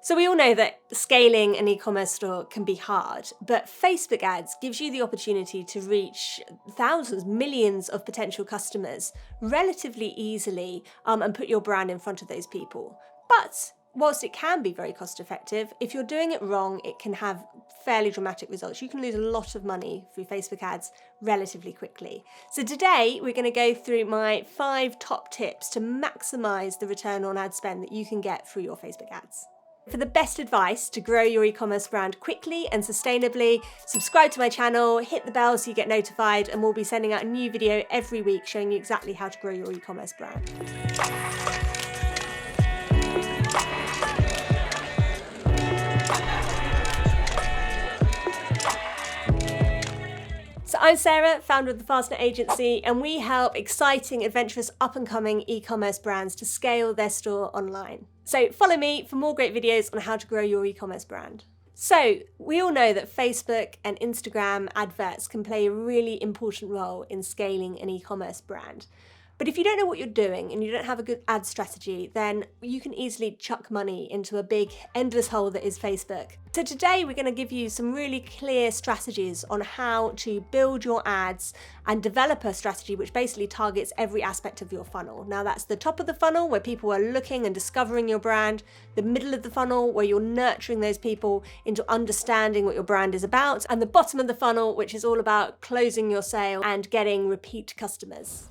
So we all know that scaling an e-commerce store can be hard, but Facebook ads gives you the opportunity to reach thousands, millions of potential customers relatively easily and put your brand in front of those people. But whilst it can be very cost effective, if you're doing it wrong, it can have fairly dramatic results. You can lose a lot of money through Facebook ads relatively quickly. So today we're going to go through my 5 top tips to maximize the return on ad spend that you can get through your Facebook ads. For the best advice to grow your e-commerce brand quickly and sustainably, subscribe to my channel, hit the bell so you get notified, and we'll be sending out a new video every week showing you exactly how to grow your e-commerce brand. So I'm Sarah, founder of the Fastnet agency, and we help exciting, adventurous, up-and-coming e-commerce brands to scale their store online. So follow me for more great videos on how to grow your e-commerce brand. So we all know that Facebook and Instagram adverts can play a really important role in scaling an e-commerce brand. But if you don't know what you're doing and you don't have a good ad strategy, then you can easily chuck money into a big, endless hole that is Facebook. So today we're going to give you some really clear strategies on how to build your ads and develop a strategy which basically targets every aspect of your funnel. Now that's the top of the funnel where people are looking and discovering your brand, the middle of the funnel where you're nurturing those people into understanding what your brand is about, and the bottom of the funnel which is all about closing your sale and getting repeat customers.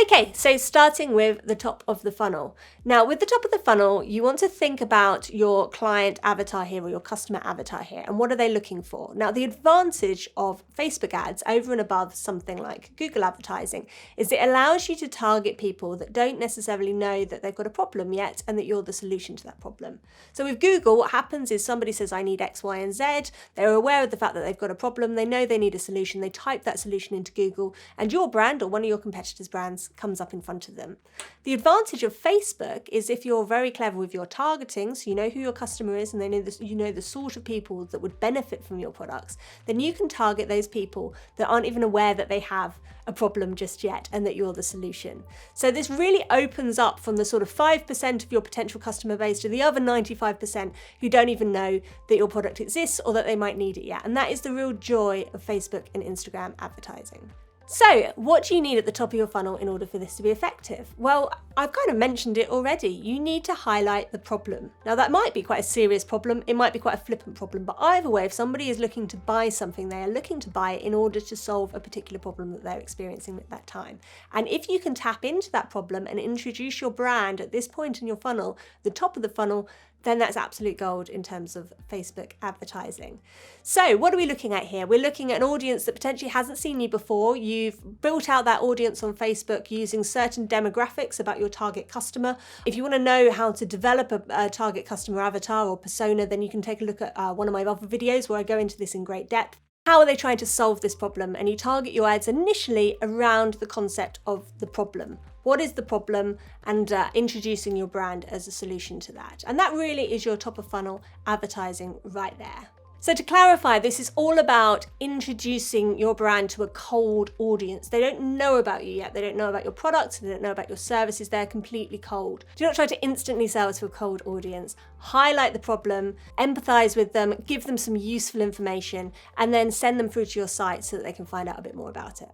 Okay, so starting with the top of the funnel. Now, with the top of the funnel, you want to think about your client avatar here or your customer avatar here, and what are they looking for? Now, the advantage of Facebook ads over and above something like Google advertising is it allows you to target people that don't necessarily know that they've got a problem yet and that you're the solution to that problem. So with Google, what happens is somebody says, I need X, Y, and Z. They're aware of the fact that they've got a problem. They know they need a solution. They type that solution into Google, and your brand or one of your competitors' brands comes up in front of them. The advantage of Facebook is if you're very clever with your targeting, so you know who your customer is and they know this, you know the sort of people that would benefit from your products, then you can target those people that aren't even aware that they have a problem just yet and that you're the solution. So this really opens up from the sort of 5% of your potential customer base to the other 95% who don't even know that your product exists or that they might need it yet. And that is the real joy of Facebook and Instagram advertising. So what do you need at the top of your funnel in order for this to be effective? Well, I've kind of mentioned it already. You need to highlight the problem. Now that might be quite a serious problem. It might be quite a flippant problem, but either way, if somebody is looking to buy something, they are looking to buy it in order to solve a particular problem that they're experiencing at that time. And if you can tap into that problem and introduce your brand at this point in your funnel, the top of the funnel, then that's absolute gold in terms of Facebook advertising. So what are we looking at here? We're looking at an audience that potentially hasn't seen you before. You've built out that audience on Facebook using certain demographics about your target customer. If you want to know how to develop a target customer avatar or persona, then you can take a look at one of my other videos where I go into this in great depth. How are they trying to solve this problem? And you target your ads initially around the concept of the problem. What is the problem? And introducing your brand as a solution to that. And that really is your top of funnel advertising right there. So to clarify, this is all about introducing your brand to a cold audience. They don't know about you yet. They don't know about your products. They don't know about your services. They're completely cold. Do not try to instantly sell to a cold audience. Highlight the problem, empathize with them, give them some useful information, and then send them through to your site so that they can find out a bit more about it.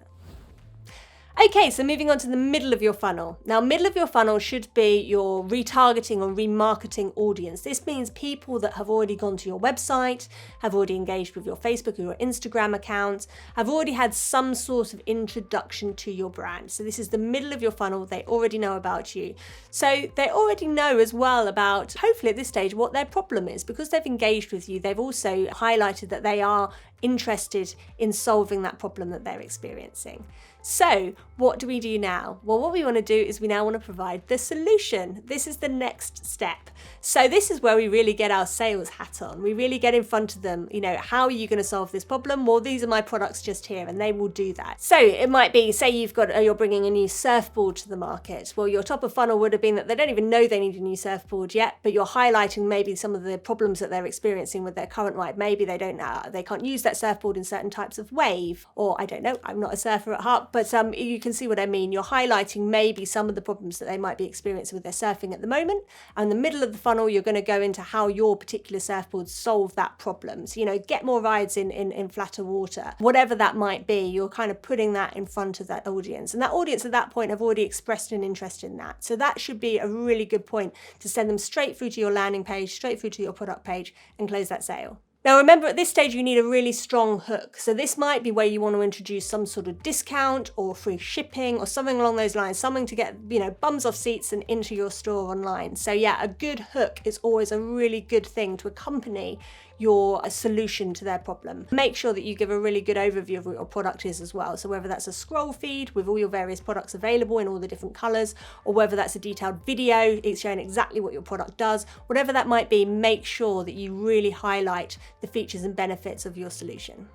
Okay, so moving on to the middle of your funnel. Now, middle of your funnel should be your retargeting or remarketing audience. This means people that have already gone to your website, have already engaged with your Facebook or your Instagram account, have already had some sort of introduction to your brand. So this is the middle of your funnel. They already know about you. So they already know as well about, hopefully at this stage, what their problem is. Because they've engaged with you, they've also highlighted that they are interested in solving that problem that they're experiencing. So what do we do now? Well, what we want to do is we now want to provide the solution. This is the next step. So this is where we really get our sales hat on. We really get in front of them. You know, how are you going to solve this problem? Well, these are my products just here, and they will do that. So it might be, say you're bringing a new surfboard to the market. Well, your top of funnel would have been that they don't even know they need a new surfboard yet, but you're highlighting maybe some of the problems that they're experiencing with their current ride. Maybe they can't use that surfboard in certain types of wave, or I don't know, I'm not a surfer at heart, but you can see what I mean. You're highlighting maybe some of the problems that they might be experiencing with their surfing at the moment. And in the middle of the funnel, you're going to go into how your particular surfboards solve that problem. So, get more rides in flatter water. Whatever that might be, you're kind of putting that in front of that audience. And that audience at that point have already expressed an interest in that. So that should be a really good point to send them straight through to your landing page, straight through to your product page, and close that sale. Now remember, at this stage you need a really strong hook. So this might be where you want to introduce some sort of discount or free shipping or something along those lines, something to get, bums off seats and into your store online. So yeah, a good hook is always a really good thing to accompany your solution to their problem. Make sure that you give a really good overview of what your product is as well. So whether that's a scroll feed with all your various products available in all the different colors, or whether that's a detailed video, it's showing exactly what your product does, whatever that might be, make sure that you really highlight the features and benefits of your solution.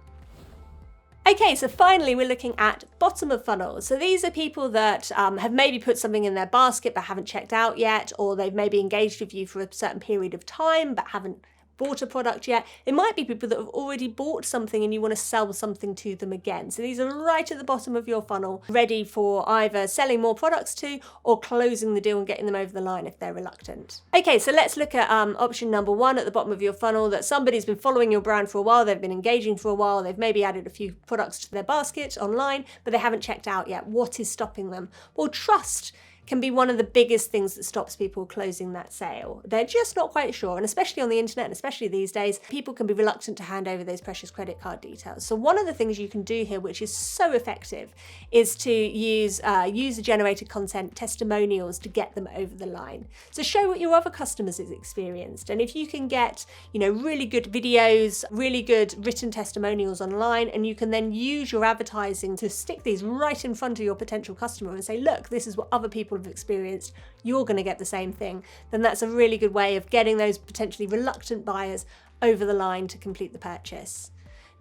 Okay, so finally we're looking at bottom of funnel. So these are people that have maybe put something in their basket but haven't checked out yet, or they've maybe engaged with you for a certain period of time but haven't bought a product yet. It might be people that have already bought something and you want to sell something to them again. So these are right at the bottom of your funnel, ready for either selling more products to or closing the deal and getting them over the line if they're reluctant. Okay, so let's look at option number 1 at the bottom of your funnel, that somebody's been following your brand for a while, they've been engaging for a while, they've maybe added a few products to their basket online, but they haven't checked out yet. What is stopping them? Well, trust can be one of the biggest things that stops people closing that sale. They're just not quite sure, and especially on the internet, and especially these days, people can be reluctant to hand over those precious credit card details. So one of the things you can do here, which is so effective, is to use user-generated content, testimonials, to get them over the line. So show what your other customers have experienced, and if you can get, really good videos, really good written testimonials online, and you can then use your advertising to stick these right in front of your potential customer and say, look, this is what other people have experienced, you're going to get the same thing, then that's a really good way of getting those potentially reluctant buyers over the line to complete the purchase.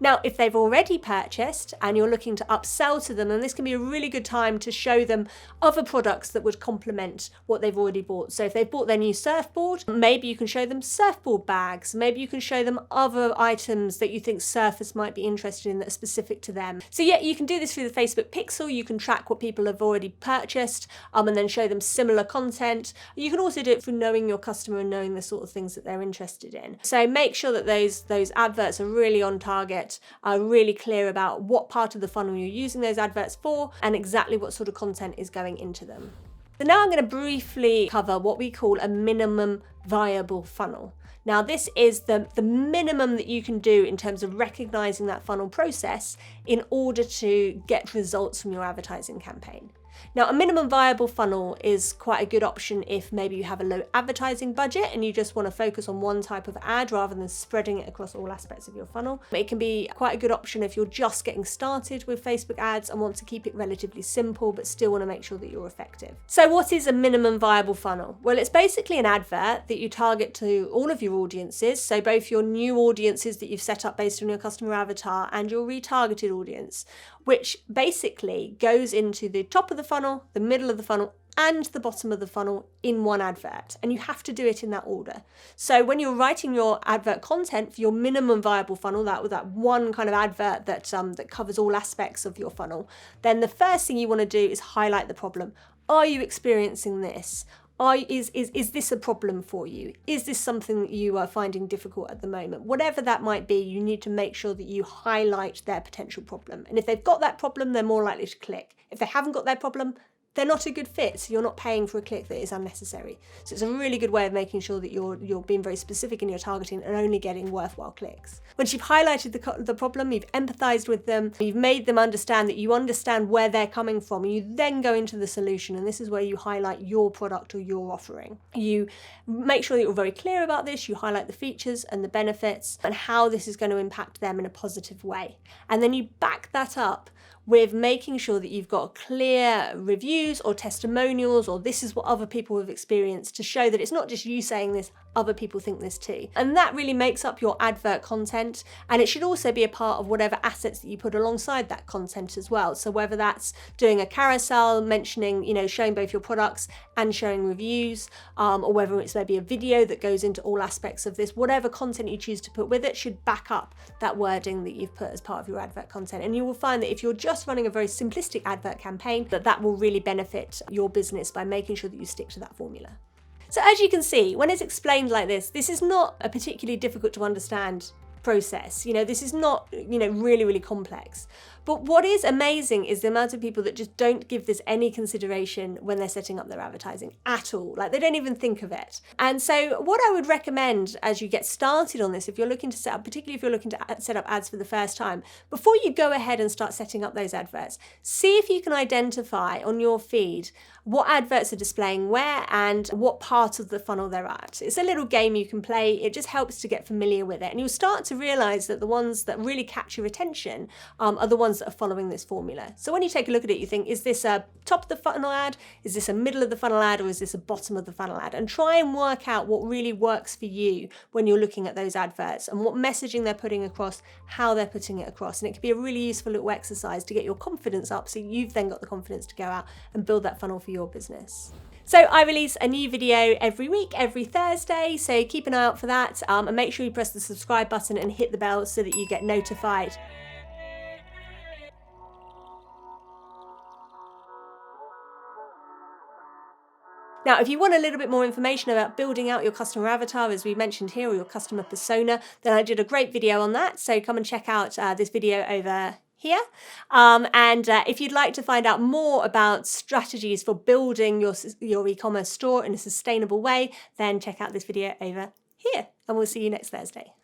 Now, if they've already purchased and you're looking to upsell to them, then this can be a really good time to show them other products that would complement what they've already bought. So if they've bought their new surfboard, maybe you can show them surfboard bags. Maybe you can show them other items that you think surfers might be interested in that are specific to them. So yeah, you can do this through the Facebook pixel. You can track what people have already purchased and then show them similar content. You can also do it through knowing your customer and knowing the sort of things that they're interested in. So make sure that those adverts are really on target, are really clear about what part of the funnel you're using those adverts for and exactly what sort of content is going into them. So now I'm going to briefly cover what we call a minimum viable funnel. Now this is the minimum that you can do in terms of recognizing that funnel process in order to get results from your advertising campaign. Now, a minimum viable funnel is quite a good option if maybe you have a low advertising budget and you just want to focus on one type of ad rather than spreading it across all aspects of your funnel. It can be quite a good option if you're just getting started with Facebook ads and want to keep it relatively simple but still want to make sure that you're effective. So what is a minimum viable funnel? Well, it's basically an advert that you target to all of your audiences, so both your new audiences that you've set up based on your customer avatar and your retargeted audience, which basically goes into the top of the funnel, the middle of the funnel, and the bottom of the funnel in one advert. And you have to do it in that order. So when you're writing your advert content for your minimum viable funnel, that one kind of advert that covers all aspects of your funnel, then the first thing you want to do is highlight the problem. Are you experiencing this? Is this a problem for you? Is this something that you are finding difficult at the moment? Whatever that might be, you need to make sure that you highlight their potential problem. And if they've got that problem, they're more likely to click. If they haven't got their problem, they're not a good fit, so you're not paying for a click that is unnecessary. So it's a really good way of making sure that you're being very specific in your targeting and only getting worthwhile clicks. Once you've highlighted the problem, you've empathized with them, you've made them understand that you understand where they're coming from, you then go into the solution, and this is where you highlight your product or your offering. You make sure that you're very clear about this, you highlight the features and the benefits and how this is going to impact them in a positive way. And then you back that up with making sure that you've got clear reviews or testimonials, or this is what other people have experienced, to show that it's not just you saying this, other people think this too. And that really makes up your advert content, and it should also be a part of whatever assets that you put alongside that content as well. So whether that's doing a carousel mentioning, showing both your products and showing reviews, or whether it's maybe a video that goes into all aspects of this, whatever content you choose to put with it should back up that wording that you've put as part of your advert content. And you will find that if you're just running a very simplistic advert campaign, that will really benefit your business by making sure that you stick to that formula. So as you can see, when it's explained like this is not a particularly difficult to understand process. This is not, really, really complex. But what is amazing is the amount of people that just don't give this any consideration when they're setting up their advertising at all. Like, they don't even think of it. And so what I would recommend as you get started on this, if you're looking to set up, particularly if you're looking to set up ads for the first time, before you go ahead and start setting up those adverts, see if you can identify on your feed what adverts are displaying where and what part of the funnel they're at. It's a little game you can play. It just helps to get familiar with it. And you'll start to realize that the ones that really catch your attention are the ones that are following this formula. So when you take a look at it, you think, is this a top of the funnel ad? Is this a middle of the funnel ad? Or is this a bottom of the funnel ad? And try and work out what really works for you when you're looking at those adverts and what messaging they're putting across, how they're putting it across. And it can be a really useful little exercise to get your confidence up, so you've then got the confidence to go out and build that funnel for your business. So I release a new video every week, every Thursday, so keep an eye out for that, and make sure you press the subscribe button and hit the bell so that you get notified. Now, if you want a little bit more information about building out your customer avatar, as we mentioned here, or your customer persona, then I did a great video on that. So come and check out this video over here. If you'd like to find out more about strategies for building your e-commerce store in a sustainable way, then check out this video over here, and we'll see you next Thursday.